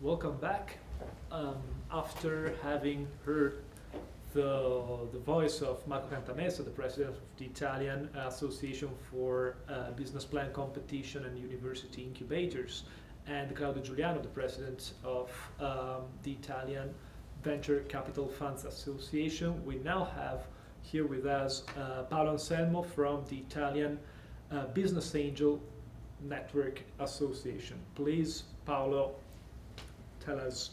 welcome back. After having heard the voice of Marco Cantamessa, the president of the Italian Association for Business Plan Competition and University Incubators, and Claudio Giuliano, the president of the Italian Venture Capital Funds Association, we now have here with us Paolo Anselmo from the Italian Business Angel Network Association. Please, Paolo, tell us.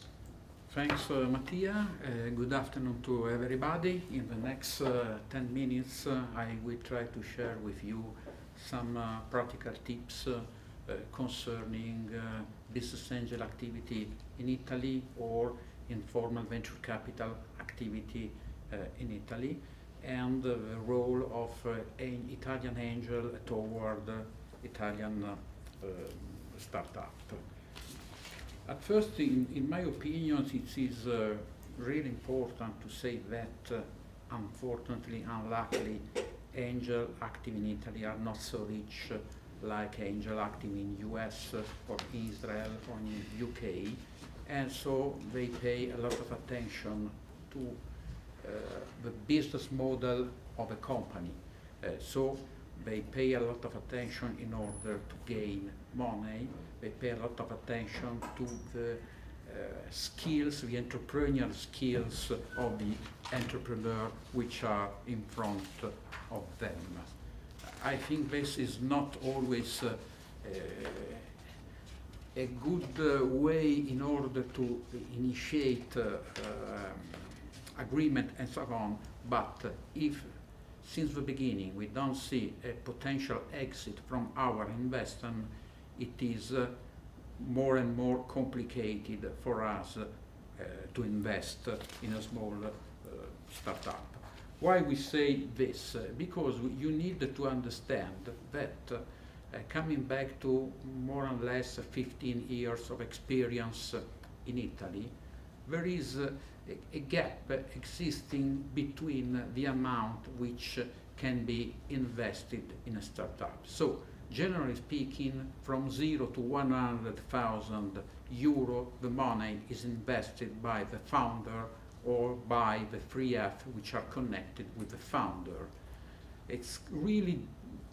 Thanks, Mattia. Good afternoon to everybody. In the next 10 minutes, I will try to share with you some practical tips concerning business angel activity in Italy or informal venture capital activity in Italy, and the role of an Italian angel toward Italian startup. At first, in my opinion, it is really important to say that, unfortunately, unluckily, angel active in Italy are not so rich like angel active in US or Israel or in UK, and so they pay a lot of attention to the business model of a company. So they pay a lot of attention in order to gain money. They pay a lot of attention to the skills, the entrepreneurial skills of the entrepreneur which are in front of them. I think this is not always a good way in order to initiate agreement and so on, but if since the beginning we don't see a potential exit from our investment, it is more and more complicated for us to invest in a small startup. Why we say this? Because you need to understand that coming back to more or less 15 years of experience in Italy, there is a gap existing between the amount which can be invested in a startup. So, generally speaking, from 0 to 100,000 euro, the money is invested by the founder or by the 3F which are connected with the founder. It's really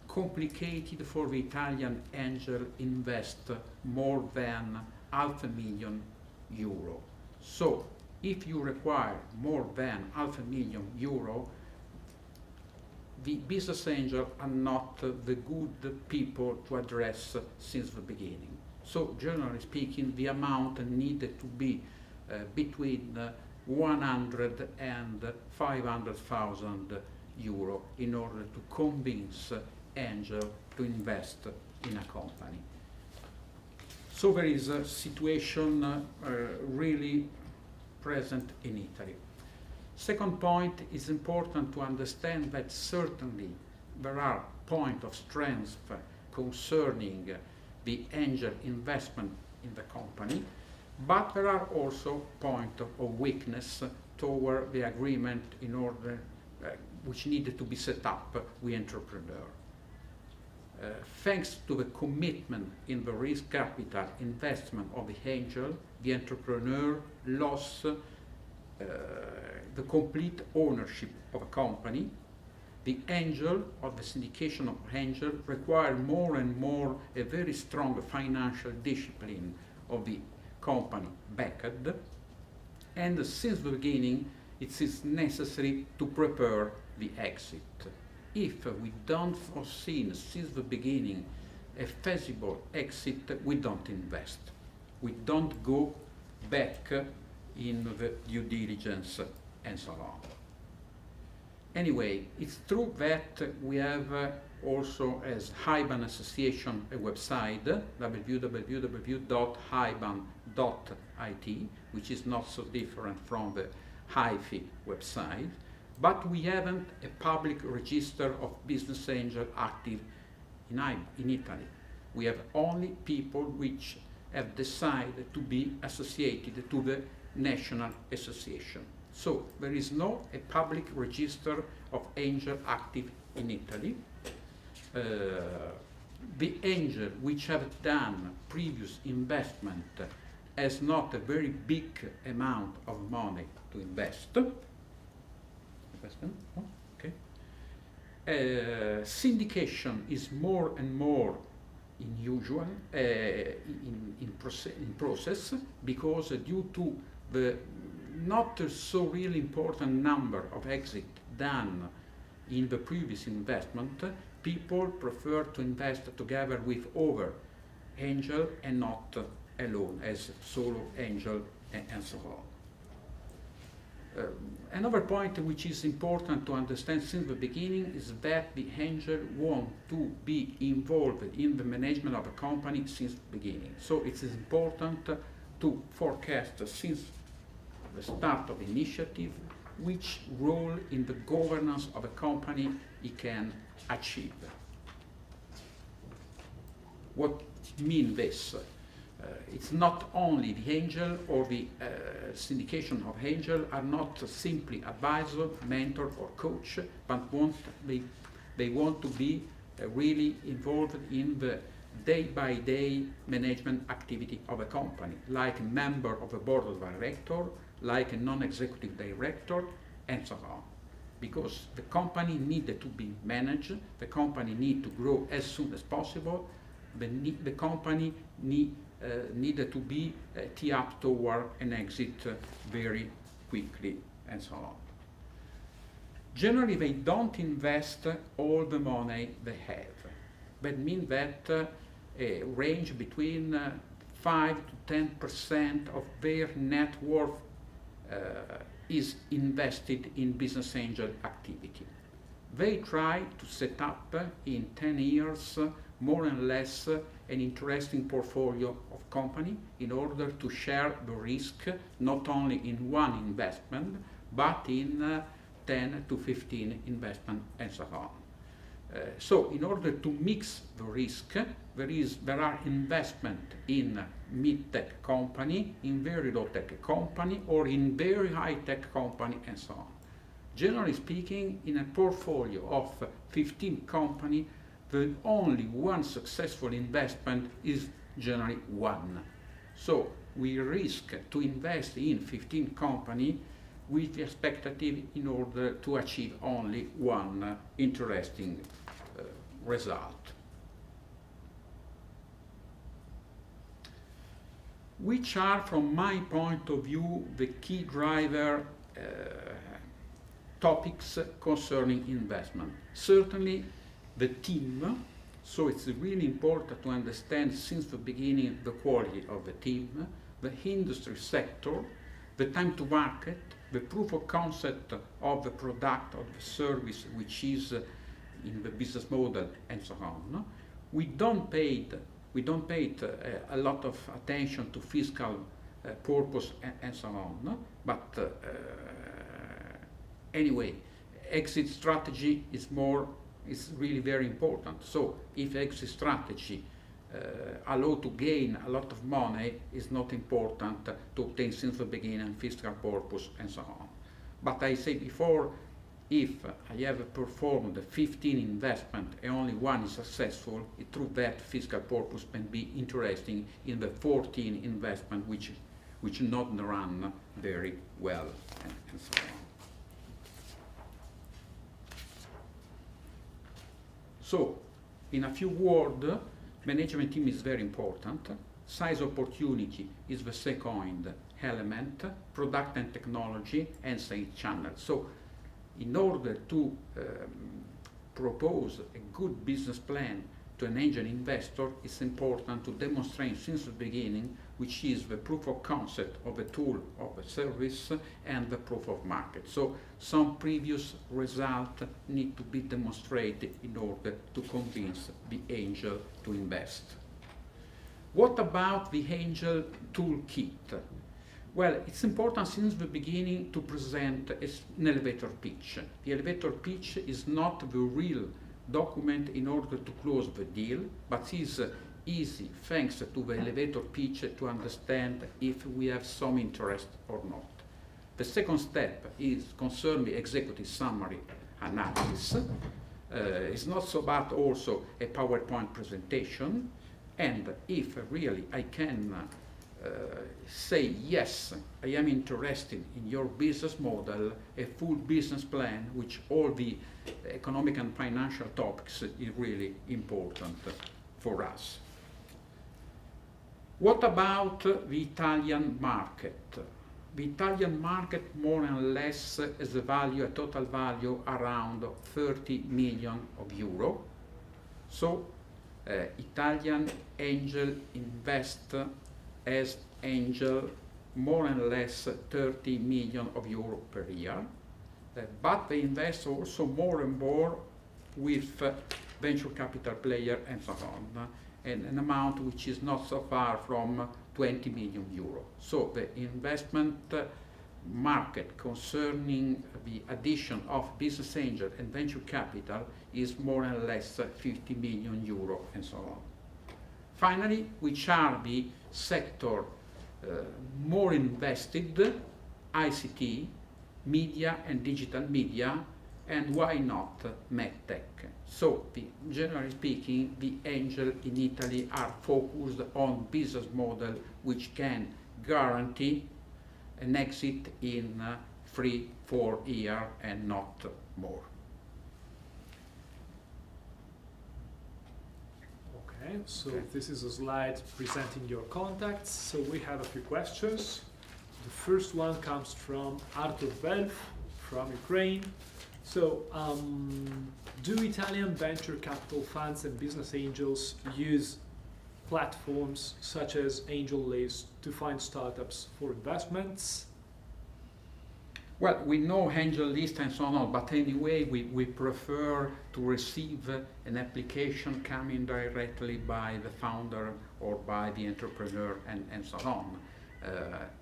complicated for the Italian angel invest more than €500,000. So, if you require more than €500,000, the business angels are not the good people to address since the beginning. So, generally speaking, the amount needed to be between 100 and 500,000 euro in order to convince angel to invest in a company. So there is a situation really present in Italy. Second point, is important to understand that certainly there are points of strength concerning the angel investment in the company, but there are also points of weakness toward the agreement in order which needed to be set up with entrepreneur. Thanks to the commitment in the risk capital investment of the angel, the entrepreneur lost the complete ownership of a company. The angel or the syndication of angel require more and more a very strong financial discipline of the company backed, and since the beginning it is necessary to prepare the exit. If we don't foresee since the beginning a feasible exit, we don't invest. We don't go back in the due diligence and so on. Anyway, it's true that we have also as IBAN Association a website, www.iban.it, which is not so different from the HIFI website, but we haven't a public register of business angel active in Italy. We have only people which have decided to be associated to the National Association. So there is no a public register of angel active in Italy. The angel which have done previous investment has not a very big amount of money to invest. Investment? Oh, okay. Syndication is more and more unusual in process, because due to the not so really important number of exits done in the previous investment, people prefer to invest together with other angel and not alone as solo angel and so on. Another point which is important to understand since the beginning is that the angel want to be involved in the management of a company since the beginning. So it is important to forecast since the start of initiative which role in the governance of a company he can achieve. What means this? It's not only the angel or the syndication of angel are not simply advisor, mentor or coach, but they want to be really involved in the day-by-day management activity of a company, like a member of a board of director, like a non-executive director, and so on. Because the company needed to be managed, the company need to grow as soon as possible, the company needed to be tee up toward an exit very quickly, and so on. Generally, they don't invest all the money they have. That means that a range between 5 to 10% of their net worth is invested in business angel activity. They try to set up in 10 years more or less an interesting portfolio of company in order to share the risk not only in one investment but in 10 to 15 investment and so on. So in order to mix the risk, there are investment in mid-tech company, in very low-tech company, or in very high-tech company, and so on. Generally speaking, in a portfolio of 15 companies, the only one successful investment is generally one. So we risk to invest in 15 companies with the expectative in order to achieve only one interesting result. Which are, from my point of view, the key driver topics concerning investment? Certainly the team, so it's really important to understand since the beginning the quality of the team, the industry sector, the time to market, the proof of concept of the product or the service which is in the business model, and so on. We don't pay a lot of attention to fiscal purpose and so on, but anyway, exit strategy is really very important. So if exit strategy allow to gain a lot of money, is not important to obtain since the beginning fiscal purpose and so on. But I said before, if I have performed 15 investment and only one is successful, it's true that fiscal purpose can be interesting in the 14 investment which not run very well, and so on. So, in a few words, management team is very important. Size opportunity is the second element, product and technology, and sales channel. So, in order to propose a good business plan to an angel investor, it's important to demonstrate since the beginning which is the proof of concept of a tool, of a service, and the proof of market. So some previous result need to be demonstrated in order to convince the angel to invest. What about the angel toolkit? Well, it's important since the beginning to present an elevator pitch. The elevator pitch is not the real document in order to close the deal, but is easy thanks to the elevator pitch to understand if we have some interest or not. The second step is concern the executive summary analysis. It's not so bad also a PowerPoint presentation, and if really I can say, yes, I am interested in your business model, a full business plan, which all the economic and financial topics is really important for us. What about the Italian market? The Italian market more or less has a total value around 30 million of euro. So Italian angel invest as angel more or less 30 million of euro per year. But they invest also more and more with venture capital player and so on, and an amount which is not so far from 20 million euro. So the investment market concerning the addition of business angel and venture capital is more or less 50 million euro and so on. Finally, which are the sector more invested? ICT, media and digital media, and why not medtech? So, generally speaking, the angel in Italy are focused on business model which can guarantee an exit in 3-4 years and not more. Okay, so this is a slide presenting your contacts. So we have a few questions. The first one comes from Artur Belf from Ukraine. So, do Italian venture capital funds and business angels use platforms such as Angel List to find startups for investments? Well, we know Angel List and so on, but anyway, we prefer to receive an application coming directly by the founder or by the entrepreneur and so on.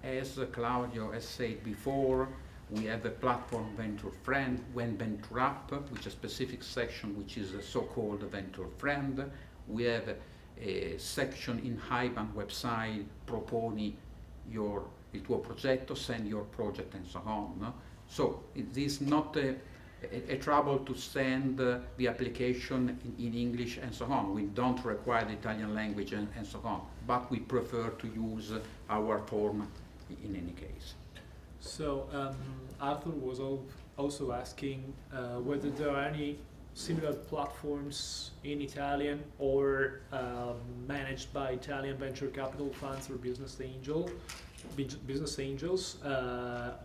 As Claudio has said before, we have a platform Venture Friend, when Venture Up, which is a specific section which is a so-called Venture Friend. We have a section in IBAN website, proponi il tuo progetto, send your project and so on. No? So it is not a trouble to send the application in English and so on. We don't require the Italian language and so on, but we prefer to use our form in any case. So Arthur was also asking whether there are any similar platforms in Italian or managed by Italian venture capital funds or business angels,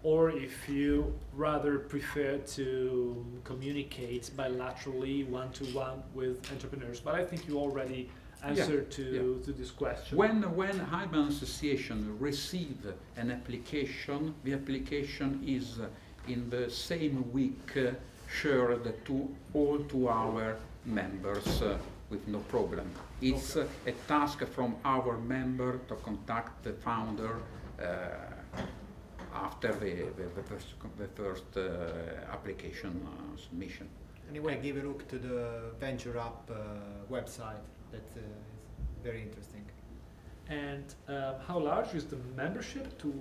or if you rather prefer to communicate bilaterally, one-to-one with entrepreneurs. But I think you already answered to this question. When IBAN Association receive an application, the application is in the same week shared to our members with no problem. It's a task from our member to contact the founder after the first application submission. Anyway, give a look to the Venture Up website. That is very interesting. And how large is the membership to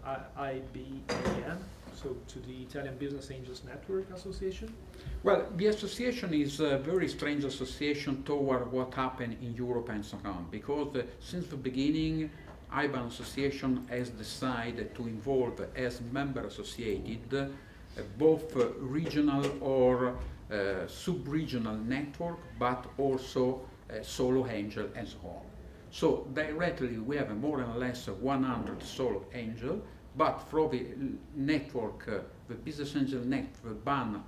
IBAN, so to the Italian Business Angels Network Association? Well, the association is a very strange association toward what happened in Europe and so on, because since the beginning, IBAN Association has decided to involve as member associated both regional or sub-regional network, but also solo angel and so on. So directly we have more or less 100 solo angel, but from the network, the business angel network ban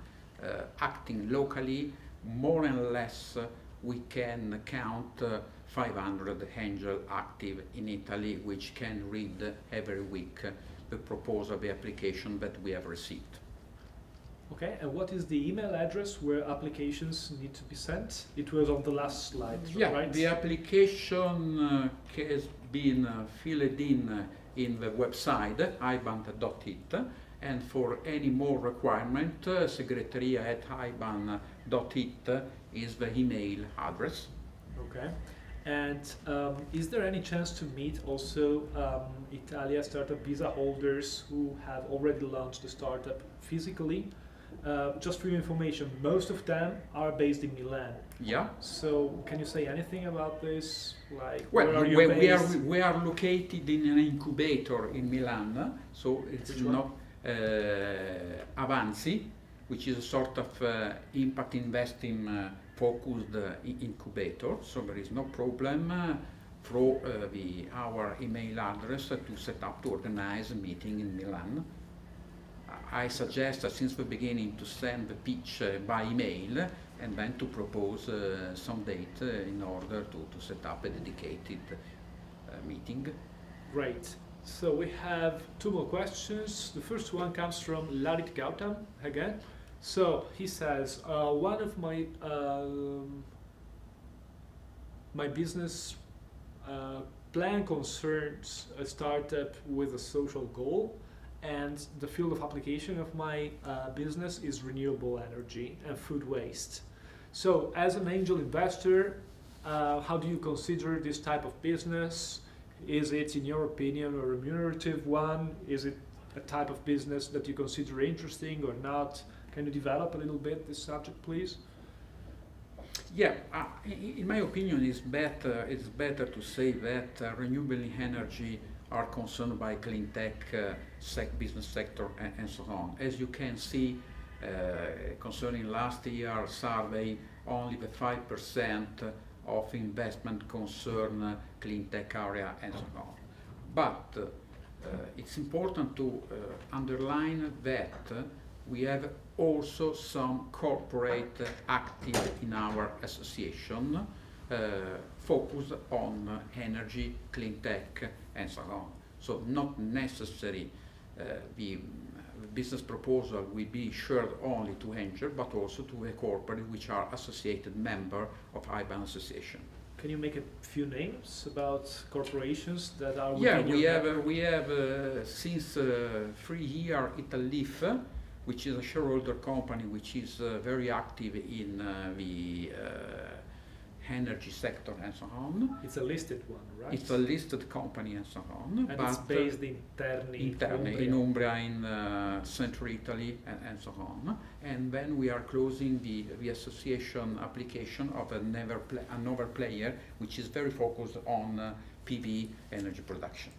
acting locally, more or less we can count 500 angel active in Italy, which can read every week the proposal, the application that we have received. Okay, and what is the email address where applications need to be sent? It was on the last slide, right? The application has been filled in the website, iban.it, and for any more requirement, secretaria@iban.it is the email address. Okay, and is there any chance to meet also Italia Startup VISA holders who have already launched the startup physically Just for your information, most of them are based in Milan. Yeah. So can you say anything about this? Like, Well, where are you based? we are located in an incubator in Milan, so it's Which one? not Avanzi, which is a sort of impact investing focused incubator. So there is no problem through our email address to set up, to organize a meeting in Milan. I suggest since the beginning to send the pitch by email and then to propose some date in order to set up a dedicated meeting. Great. So we have two more questions. The first one comes from Lalit Gautam again. So he says, one of my business plan concerns a startup with a social goal, and the field of application of my business is renewable energy and food waste. So as an angel investor, how do you consider this type of business? Is it, in your opinion, a remunerative one? Is it a type of business that you consider interesting or not? Can you develop a little bit this subject, please? Yeah, in my opinion, it's better to say that renewable energy are concerned by clean tech business sector and so on. As you can see, concerning last year's survey, only the 5% of investment concern clean tech area and so on. But it's important to underline that we have also some corporate active in our association focused on energy, clean tech, and so on. So not necessary the business proposal will be shared only to angel, but also to a corporate which are associated member of IBAN association. Can you make a few names about corporations that are Yeah, within we your have network? we have since 3 years Italia, which is a shareholder company which is very active in the energy sector and so on. It's a listed one, right? It's a listed company and so on. And but it's based in Terni, in Umbria, in central Italy, and so on. And then we are closing the association application of another player, which is very focused on PV energy production.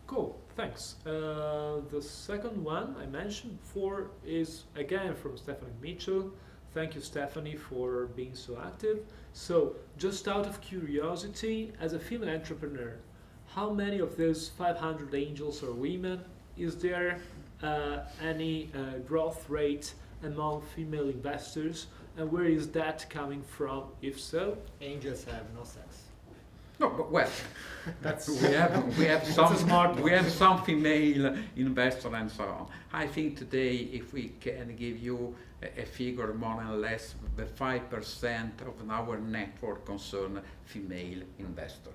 Cool, thanks. The second one I mentioned before is again from Stephanie Mitchell. Thank you, Stephanie, for being so active. So, just out of curiosity, as a female entrepreneur, how many of those 500 angels are women? Is there any growth rate among female investors? And where is that coming from, if so? Angels have no sex. No, but well, That's we have That's some a smart one. we have some female investors and so on. I think today, if we can give you a figure more or less, the 5% of our network concern female investor,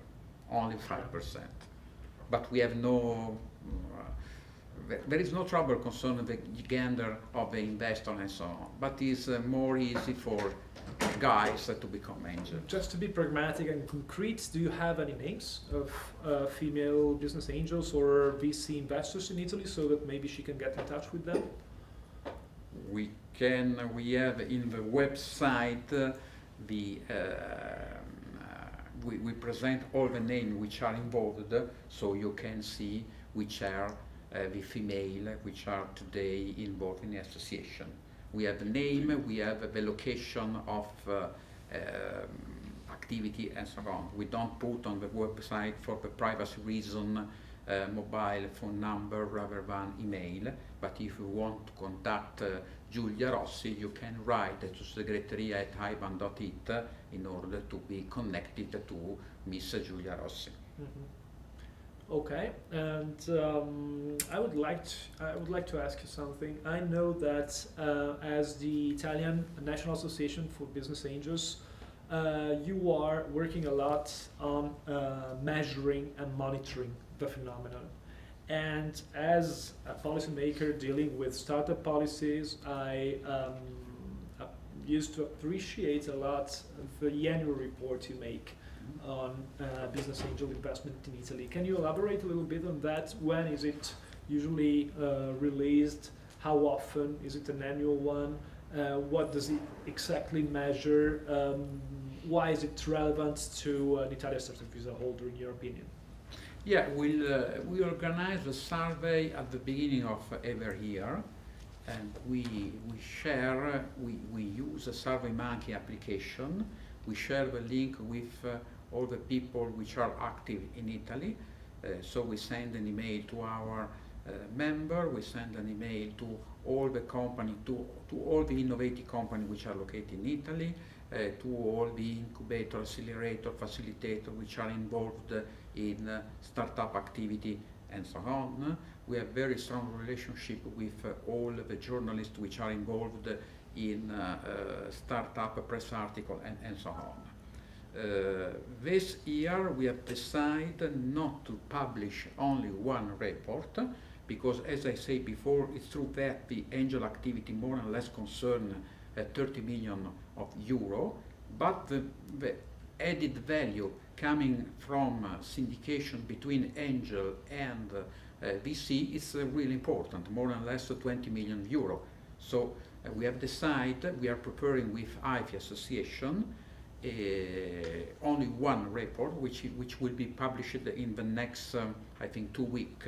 only 5%. But we have no. There is no trouble concerning the gender of the investor and so on. But it's more easy for guys to become angels. Just to be pragmatic and concrete, do you have any names of female business angels or VC investors in Italy so that maybe she can get in touch with them? We have in the website we present all the names which are involved, so you can see which are the female which are today involved in the association. We have the name, we have the location of activity and so on. We don't put on the website for the privacy reason mobile phone number rather than email, but if you want to contact Giulia Rossi, you can write to segreteria@iban.it in order to be connected to Miss Giulia Rossi. Mm-hmm. Okay, and I would like to ask you something. I know that as the Italian National Association for Business Angels, you are working a lot on measuring and monitoring the phenomenon. And as a policymaker dealing with startup policies, I used to appreciate a lot the annual report you make on business angel investment in Italy. Can you elaborate a little bit on that? When is it usually released? how often? Is it an annual one? What does it exactly measure? Why is it relevant to an Italia Startup VISA holder, in your opinion? Yeah, we organize a survey at the beginning of every year, and we use a SurveyMonkey application. We share the link with all the people which are active in Italy. So we send an email to our member, we send an email to all the company, to all the innovative companies which are located in Italy, to all the incubator, accelerator, facilitator which are involved in startup activity and so on. We have very strong relationship with all the journalists which are involved in startup press article and so on. This year we have decided not to publish only one report, because as I said before, it's true that the angel activity more or less concern 30 million of euro, but the added value coming from syndication between angel and VC is really important, more or less 20 million euro. So we have decided, we are preparing with IFI Association only one report which will be published in the next I think 2 weeks,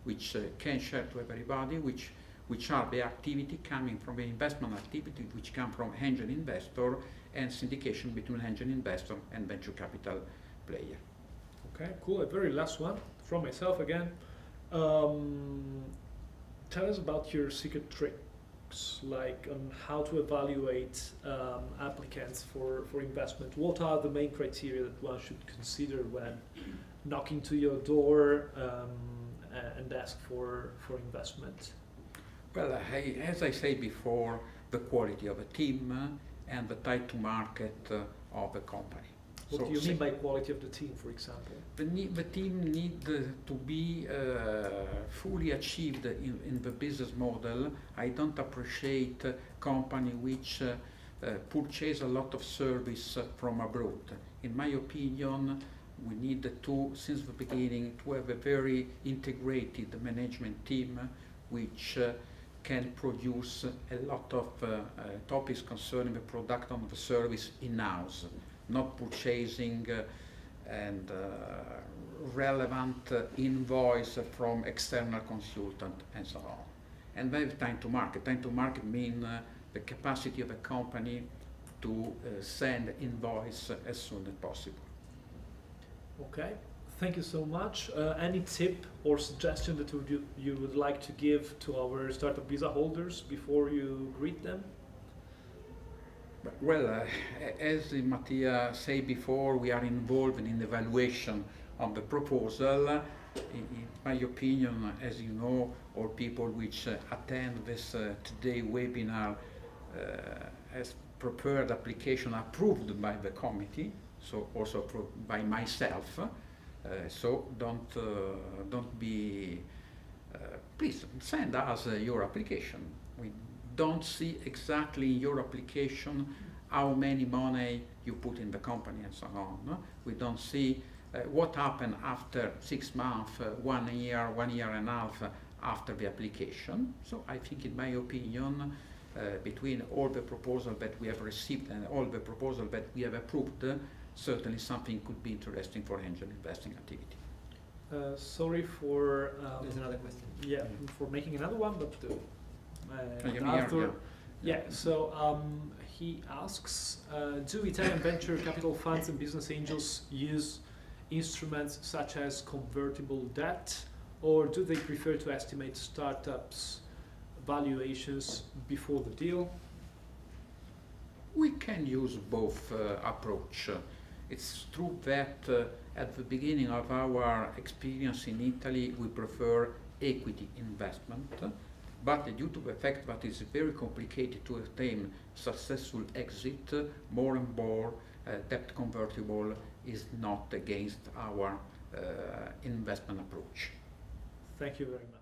which can share to everybody which are the activity coming from the investment activity which come from angel investor and syndication between angel investor and venture capital player. Okay, cool. A very last one from myself again. Tell us about your secret tricks, like on how to evaluate applicants for investment. What are the main criteria that one should consider when knocking to your door and ask for investment? Well, as I said before, the quality of a team and the time to market of a company. What do you mean by quality of the team, for example? The team need to be fully achieved in the business model. I don't appreciate a company which purchase a lot of service from abroad. In my opinion, we need to, since the beginning, to have a very integrated management team which can produce a lot of topics concerning the product and the service in-house, not purchasing and relevant invoice from external consultant and so on. And then time to market. Time to market means the capacity of a company to send invoice as soon as possible. Okay, thank you so much. Any tip or suggestion that you would like to give to our Startup VISA holders before you greet them? Well, as Mattia said before, we are involved in the evaluation of the proposal. In my opinion, as you know, all people which attend this today webinar has prepared application approved by the committee, so also approved by myself. So don't be. Please send us your application. We don't see exactly in your application how many money you put in the company and so on. We don't see what happened after 6 months, 1 year, 1 year and a half after the application. So I think, in my opinion, between all the proposals that we have received and all the proposals that we have approved, certainly something could be interesting for angel investing activity. Sorry for There's another question. yeah, for making another one, but Arthur, yeah. So he asks, do Italian venture capital funds and business angels use instruments such as convertible debt, or do they prefer to estimate startups' valuations before the deal? We can use both approach. It's true that at the beginning of our experience in Italy, we prefer equity investment, but due to the fact that it's very complicated to attain successful exit, more and more debt convertible is not against our investment approach. Thank you very much.